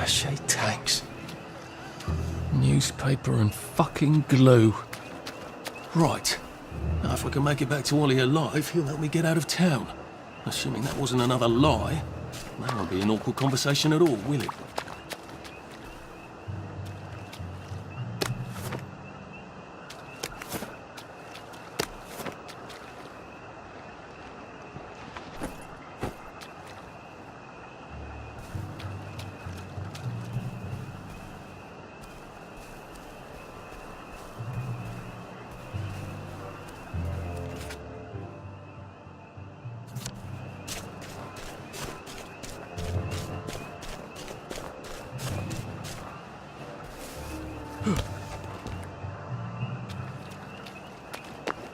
Pache tanks. Newspaper and fucking glue. Right. Now, if I can make it back to Ollie alive, he'll help me get out of town. Assuming that wasn't another lie. That won't be an awkward conversation at all, will it?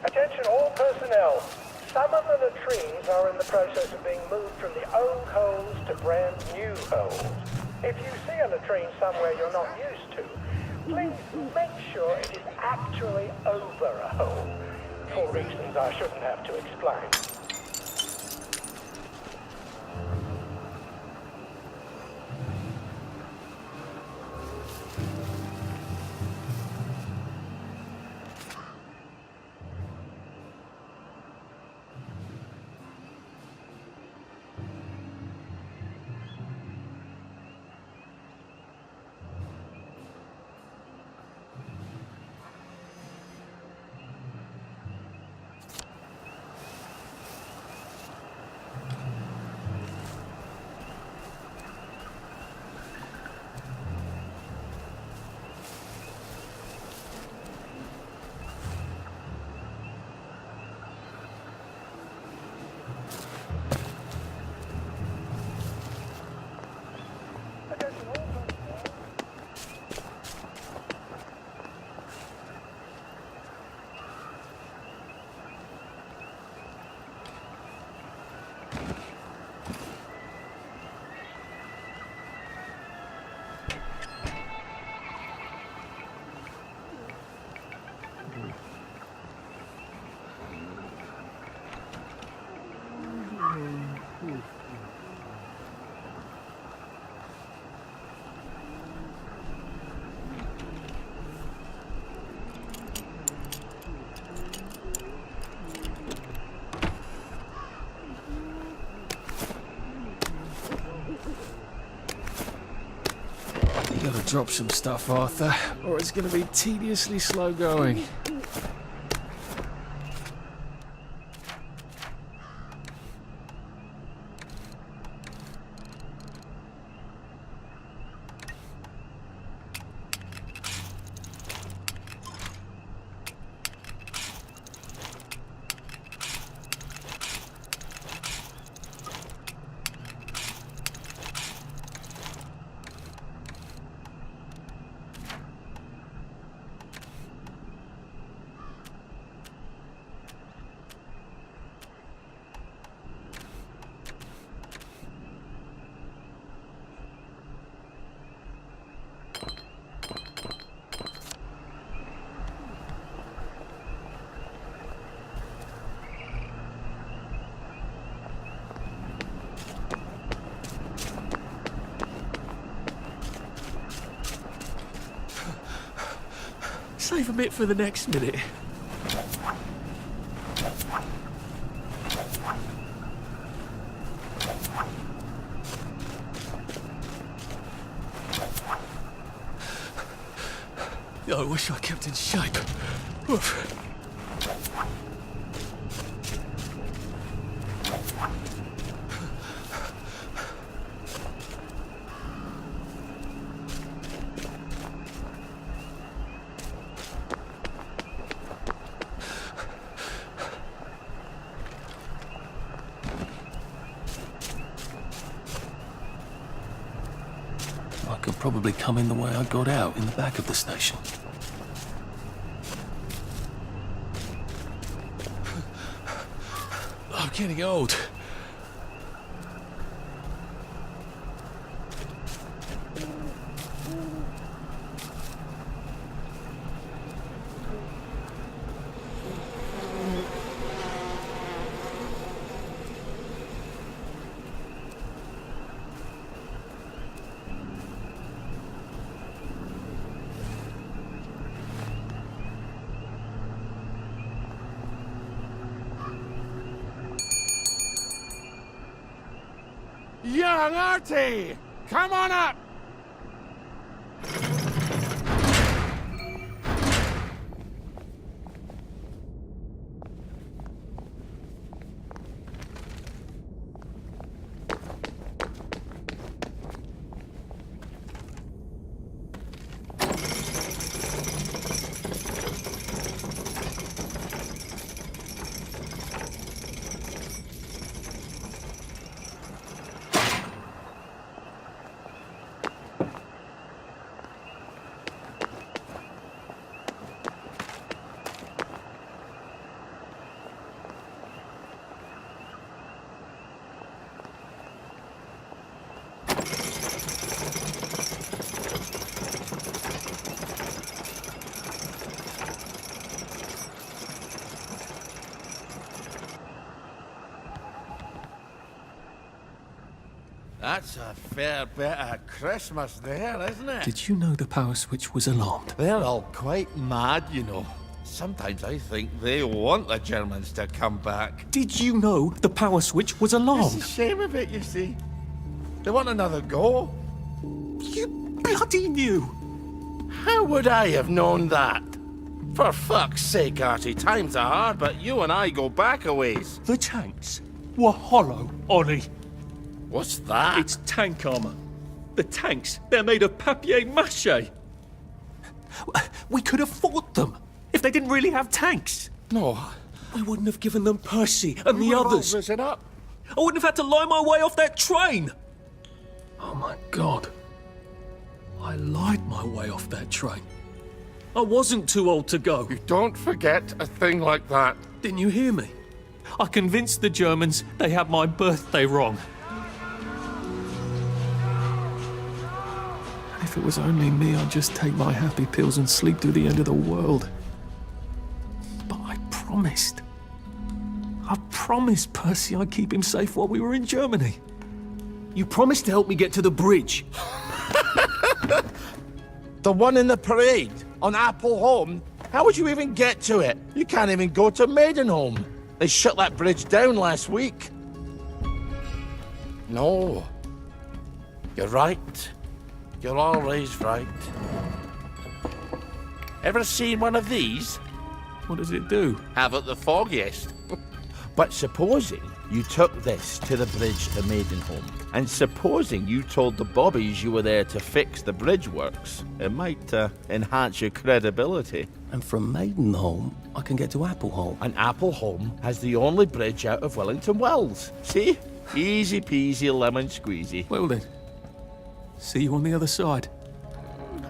Attention all personnel. Some of the latrines are in the process of being moved from the old holes to brand new holes. If you see a latrine somewhere you're not used to, please make sure it is actually over a hole. For reasons I shouldn't have to explain. You gotta drop some stuff, Arthur, or it's gonna be tediously slow going. Save a bit for the next minute. I wish I kept in shape. Oof. I could probably come in the way I got out, in the back of the station. I'm getting old. Young Artie! Come on up! That's a fair bit of Christmas there, isn't it? Did you know the power switch was alarmed? They're all quite mad, you know. Sometimes I think they want the Germans to come back. Did you know the power switch was It's alarmed? a shame of it, you see. They want another go. You bloody knew! How would I have known that? For fuck's sake, Artie, times are hard, but you and I go back a ways. The tanks were hollow, Ollie. What's that? It's tank armor. The tanks, they're made of papier-mâché. We could have fought them if they didn't really have tanks. No. I wouldn't have given them Percy and the others. Risen up. I wouldn't have had to lie my way off that train. Oh my God. I lied my way off that train. I wasn't too old to go. You don't forget a thing like that. Didn't you hear me? I convinced the Germans they had my birthday wrong. If it was only me, I'd just take my happy pills and sleep through the end of the world. But I promised. I promised Percy I'd keep him safe while we were in Germany. You promised to help me get to the bridge. The one in the parade on Appleholme? How would you even get to it? You can't even go to Maidenholm. They shut that bridge down last week. No. You're right. You're always right. Ever seen one of these? What does it do? Haven't the foggiest. But supposing you took this to the bridge to Maidenholm, and supposing you told the bobbies you were there to fix the bridge works, it might enhance your credibility. And from Maidenholm, I can get to Appleholme. And Appleholme has the only bridge out of Wellington Wells. See? Easy peasy lemon squeezy. Well then, see you on the other side.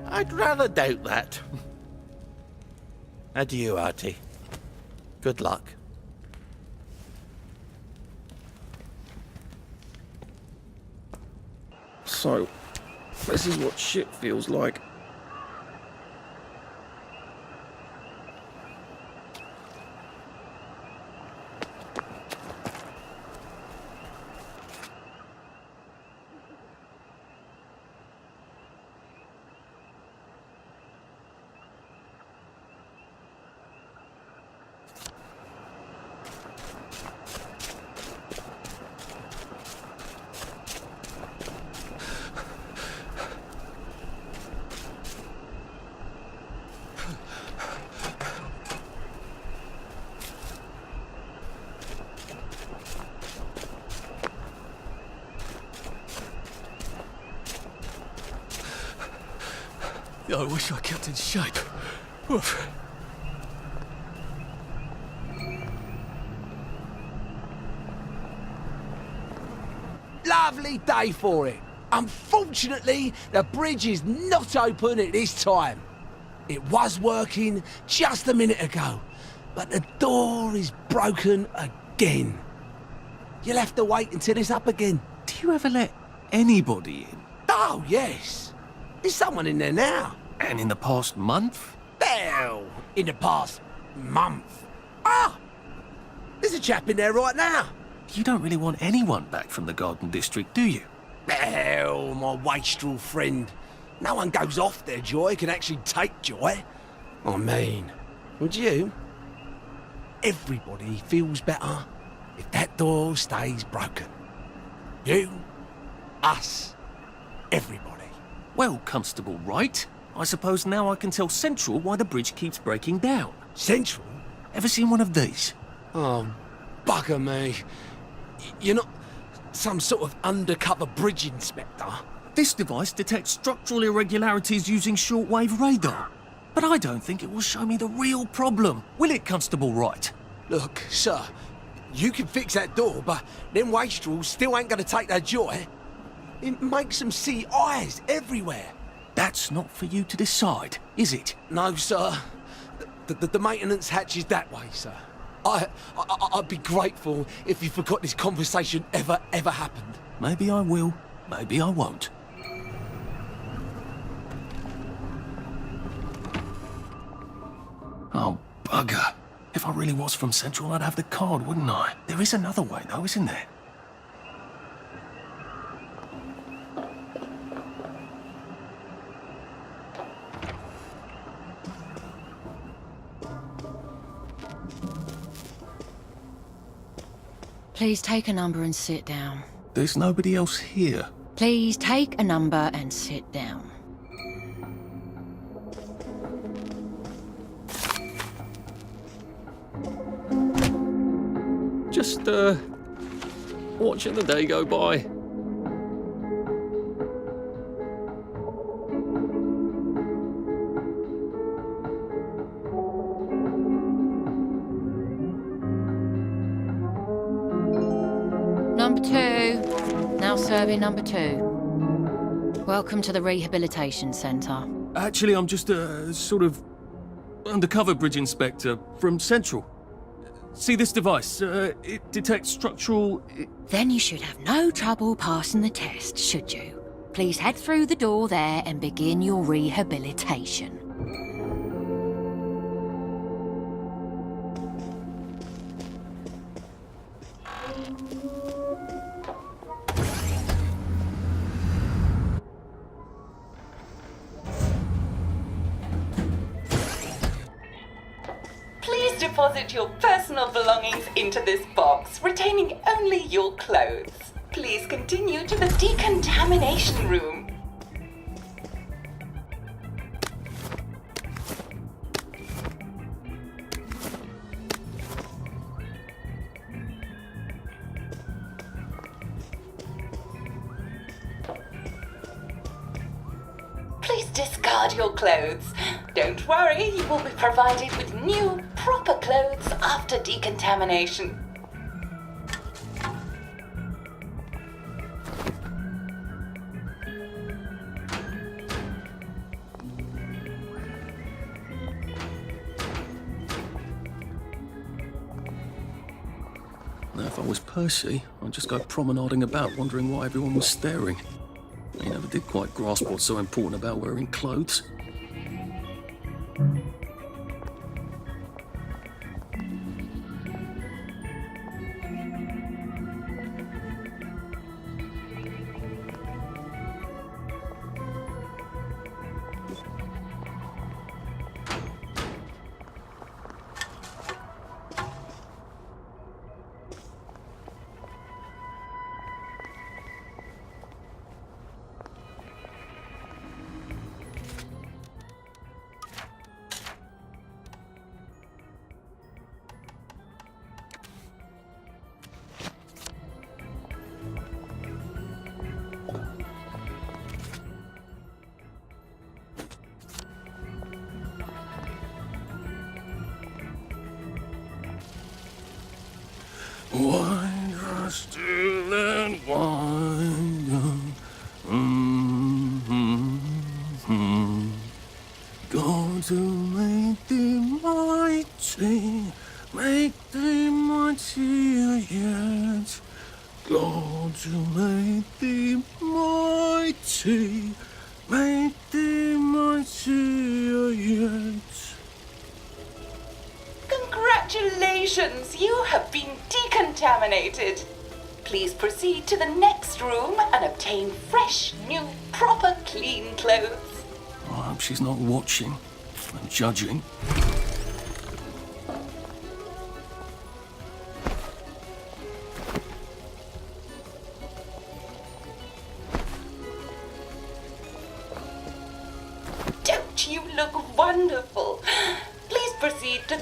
I'd rather doubt that. Adieu, Artie. Good luck. So, this is what shit feels like. I wish I kept in shape. Oof. Lovely day for it. Unfortunately, the bridge is not open at this time. It was working just a minute ago, but the door is broken again. You'll have to wait until it's up again. Do you ever let anybody in? Oh, yes. There's someone in there now. And in the past month? Well, in the past month. Ah! There's a chap in there right now. You don't really want anyone back from the Garden District, do you? Well, my wastrel friend. No one goes off their joy can actually take joy. I mean, would you? Everybody feels better if that door stays broken. You, Us. Everybody. Well, Constable Wright, I suppose now I can tell Central why the bridge keeps breaking down. Central? Ever seen one of these? Oh, bugger me. You're not some sort of undercover bridge inspector? This device detects structural irregularities using shortwave radar. But I don't think it will show me the real problem. Will it, Constable Wright? Look, sir, you can fix that door, but them wastrels still ain't gonna take their joy. It makes them see eyes everywhere. That's not for you to decide, is it? No, sir. The maintenance hatch is that way, sir. I'd be grateful if you forgot this conversation ever happened. Maybe I will, maybe I won't. Oh, bugger. If I really was from Central, I'd have the card, wouldn't I? There is another way, though, isn't there? Please take a number and sit down. There's nobody else here. Please take a number and sit down. Just, watching the day go by. Number 2. Now serving number 2. Welcome to the Rehabilitation Centre. Actually, I'm just a sort of undercover bridge inspector from Central. See this device? It detects structural... Then you should have no trouble passing the test, should you? Please head through the door there and begin your rehabilitation. Please deposit your personal belongings into this box, retaining only your clothes. Please continue to the decontamination room. Please discard your clothes. Don't worry, you will be provided with new, proper clothes after decontamination. Now, if I was Percy, I'd just go promenading about, wondering why everyone was staring. I never did quite grasp what's so important about wearing clothes. Wind us still and wind God to make thee mighty, make thee mightier yet. God to make thee mighty, make thee mightier yet. Congratulations, you have been decontaminated. Please proceed to the next room and obtain fresh, new, proper, clean clothes. I hope she's not watching and judging.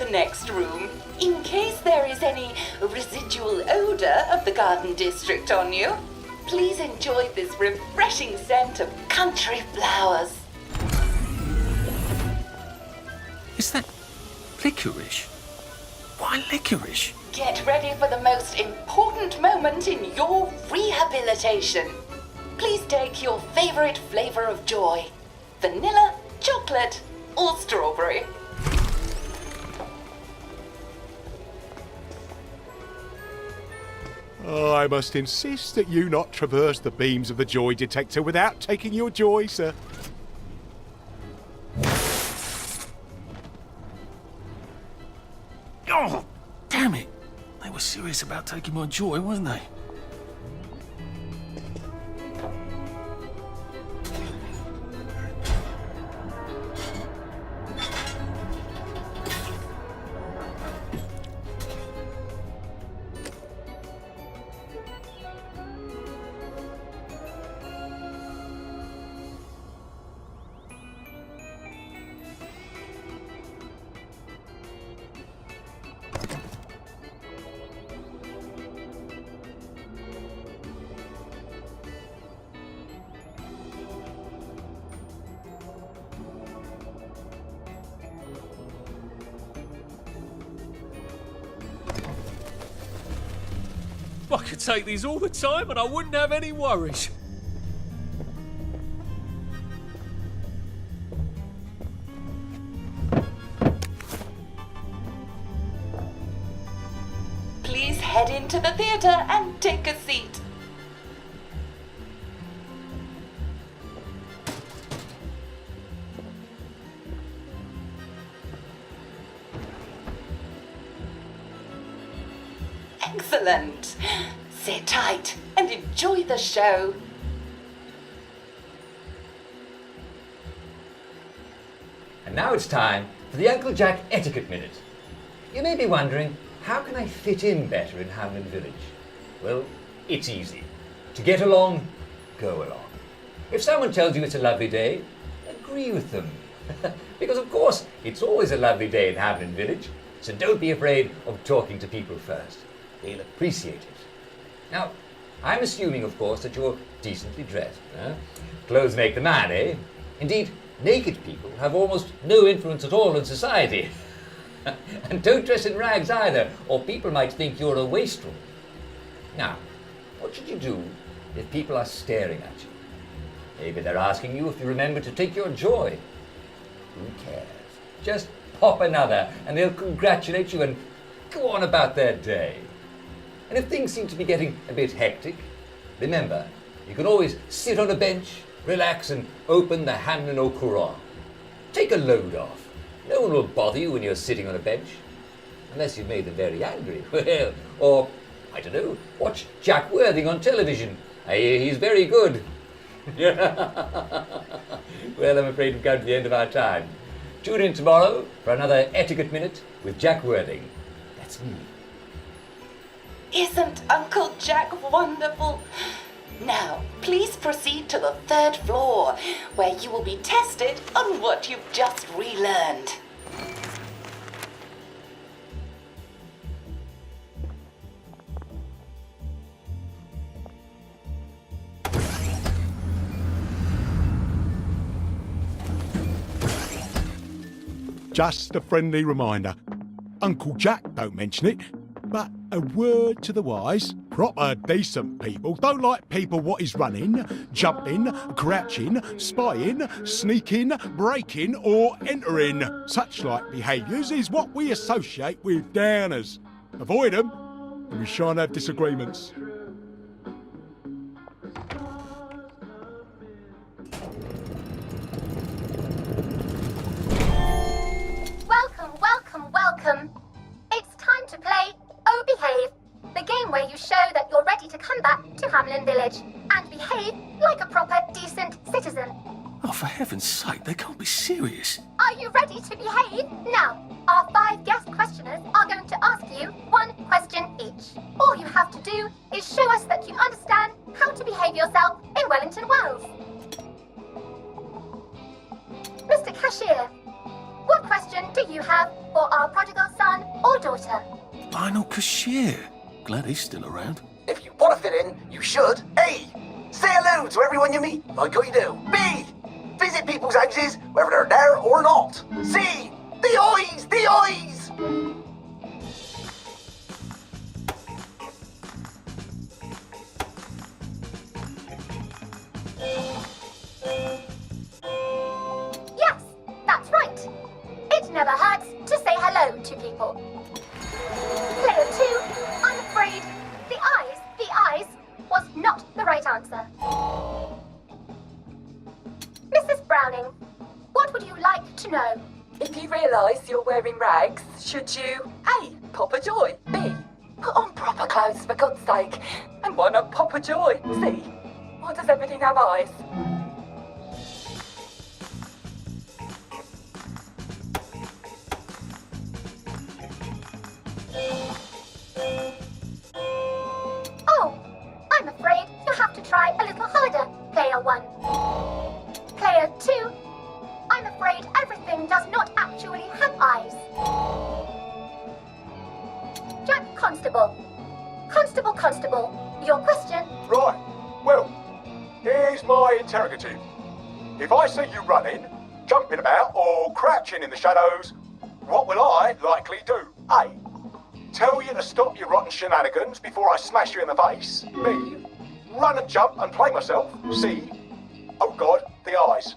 the next room, in case there is any residual odor of the Garden District on you. Please enjoy this refreshing scent of country flowers. Is that licorice? Why licorice? Get ready for the most important moment in your rehabilitation. Please take your favorite flavor of joy. Vanilla, chocolate, or strawberry. I must insist that you not traverse the beams of the joy detector without taking your joy, sir. Oh, damn it. They were serious about taking my joy, weren't they? I could take these all the time and I wouldn't have any worries. Please head into the theater and take a seat. Excellent. Sit tight and enjoy the show. And now it's time for the Uncle Jack Etiquette Minute. You may be wondering, how can I fit in better in Hamlin Village? Well, it's easy. To get along, go along. If someone tells you it's a lovely day, agree with them. Because of course, it's always a lovely day in Hamlin Village, so don't be afraid of talking to people first. They'll appreciate it. Now, I'm assuming, of course, that you're decently dressed. Clothes make the man, eh? Indeed, naked people have almost no influence at all in society. And don't dress in rags either, or people might think you're a wastrel. Now, what should you do if people are staring at you? Maybe they're asking you if you remember to take your joy. Who cares? Just pop another, and they'll congratulate you and go on about their day. And if things seem to be getting a bit hectic, remember, you can always sit on a bench, relax and open the Hamlin au Courant. Take a load off. No one will bother you when you're sitting on a bench. Unless you've made them very angry. Well, or, I don't know, watch Jack Worthing on television. I hear he's very good. Well, I'm afraid we've come to the end of our time. Tune in tomorrow for another Etiquette Minute with Jack Worthing. That's me. Isn't Uncle Jack wonderful? Now, please proceed to the 3rd floor, where you will be tested on what you've just relearned. Just a friendly reminder. Uncle Jack don't mention it, but a word to the wise. Proper decent people don't like people what is running, jumping, crouching, spying, sneaking, breaking or entering. Such like behaviours is what we associate with downers. Avoid them and we shan't have disagreements. Welcome. It's time to play Oh Behave, the game where you show that you're ready to come back to Hamlin Village and behave like a proper, decent citizen. Oh, for heaven's sake, they can't be serious. Are you ready to behave? Now, our 5 guest questioners are going to ask you 1 question each. All you have to do is show us that you understand how to behave yourself in Wellington, Wales. Mr. Cashier, what question do you have for our prodigal son or daughter? Lionel Cashier. Glad he's still around. If you want to fit in, you should. A. Say hello to everyone you meet, like what you do. B. Visit people's houses, whether they're there or not. C. The eyes! The eyes! Yes, that's right. It never hurts to say hello to people. Player 2, I'm afraid the eyes was not the right answer. Mrs. Browning, what would you like to know? If you realise you're wearing rags, should you A. Pop a joy, B. Put on proper clothes for God's sake, and why not pop a joy, C. Why does everything have eyes? Oh, I'm afraid you have to try a little harder, Player 1. Player 2, I'm afraid everything does not actually have eyes. Jack Constable. Constable, your question? Right. Well, here's my interrogative. If I see you running, jumping about, or crouching in the shadows, what will I likely do? A. Tell you to stop your rotten shenanigans before I smash you in the face. B. Run and jump and play myself. C. Oh God, the eyes.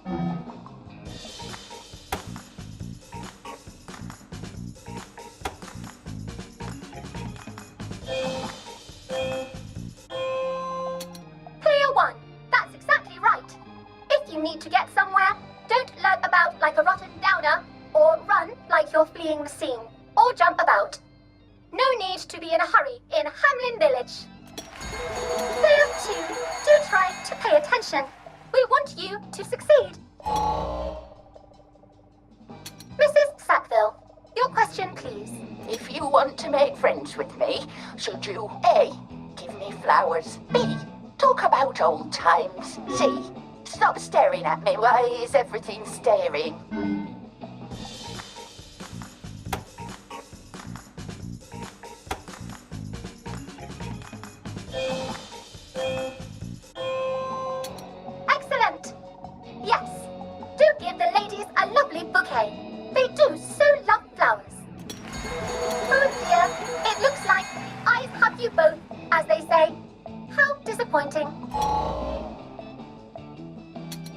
Player 1, that's exactly right. If you need to get somewhere, don't lurk about like a rotten downer, or run like you're fleeing the scene, or jump about. No need to be in a hurry in Hamlin Village. Player 2, do try to pay attention. We want you to succeed. Mrs. Sackville, your question please. If you want to make friends with me, should you A. Give me flowers, B. Talk about old times, C. Stop staring at me, why is everything staring? Excellent! Yes, do give the ladies a lovely bouquet. They do so love flowers. Oh dear, it looks like the eyes have you both, as they say. How disappointing.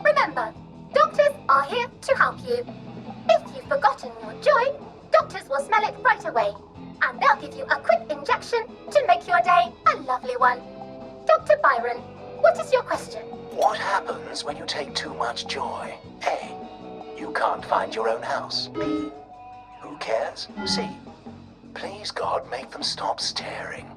Remember, doctors are here to help you. If you've forgotten your joy, doctors will smell it right away, and they'll give you a quick injection to make your day a lovely one. Dr. Byron, what is your question? What happens when you take too much joy? A. You can't find your own house. B. Who cares? C. Please God, make them stop staring.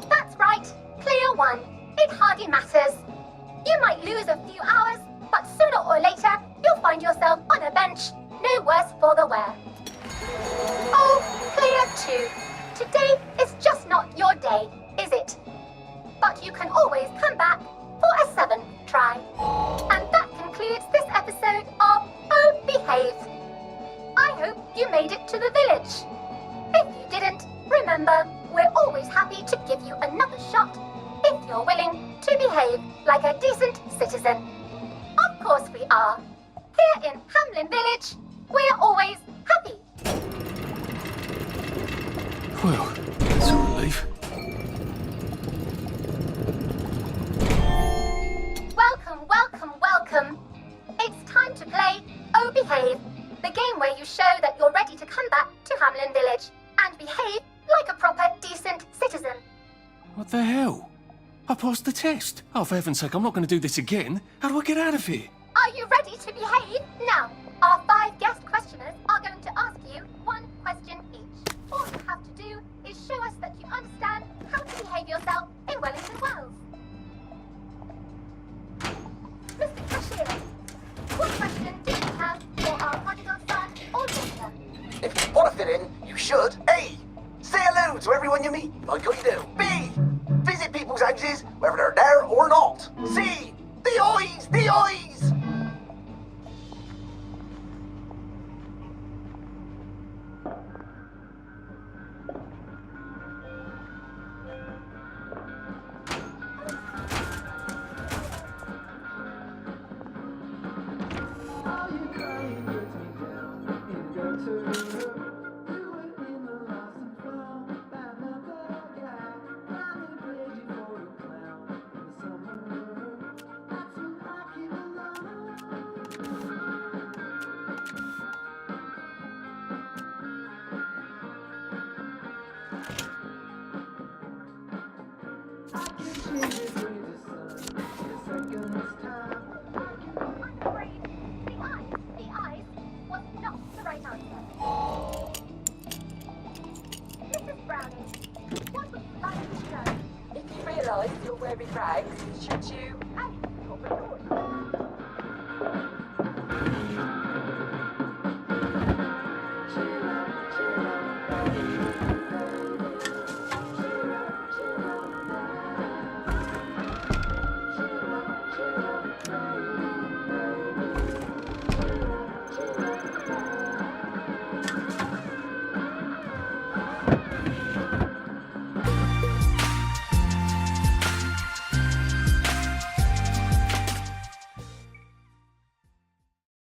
That's right, Player 1. It hardly matters. You might lose a few hours, but sooner or later, you'll find yourself on a bench, no worse for the wear. Oh, Player 2, today is just not your day, is it? But you can always come back for a 7th try. And that concludes this episode of Oh Behave. I hope you made it to the village. If you didn't, remember, we're always happy to give you another shot if you're willing to behave like a decent citizen. Of course we are. Here in Hamlin Village, we're always happy. Well, that's a relief. Welcome. It's time to play Oh Behave, the game where you show that you're ready to come back to Hamlin Village and behave like a proper, decent citizen. What the hell? I passed the test. Oh, for heaven's sake, I'm not going to do this again. How do I get out of here? Are you ready to behave? Now, our 5 guest questioners are going to ask you 1 question each. All you have to do is show us that you understand how to behave yourself in Wellington Wells. Mr. Cashier, what question do you have for our prodigal son or daughter? If you want to fit in, you should. A. Say hello to everyone you meet, like what you do. B. eyes, the eyes!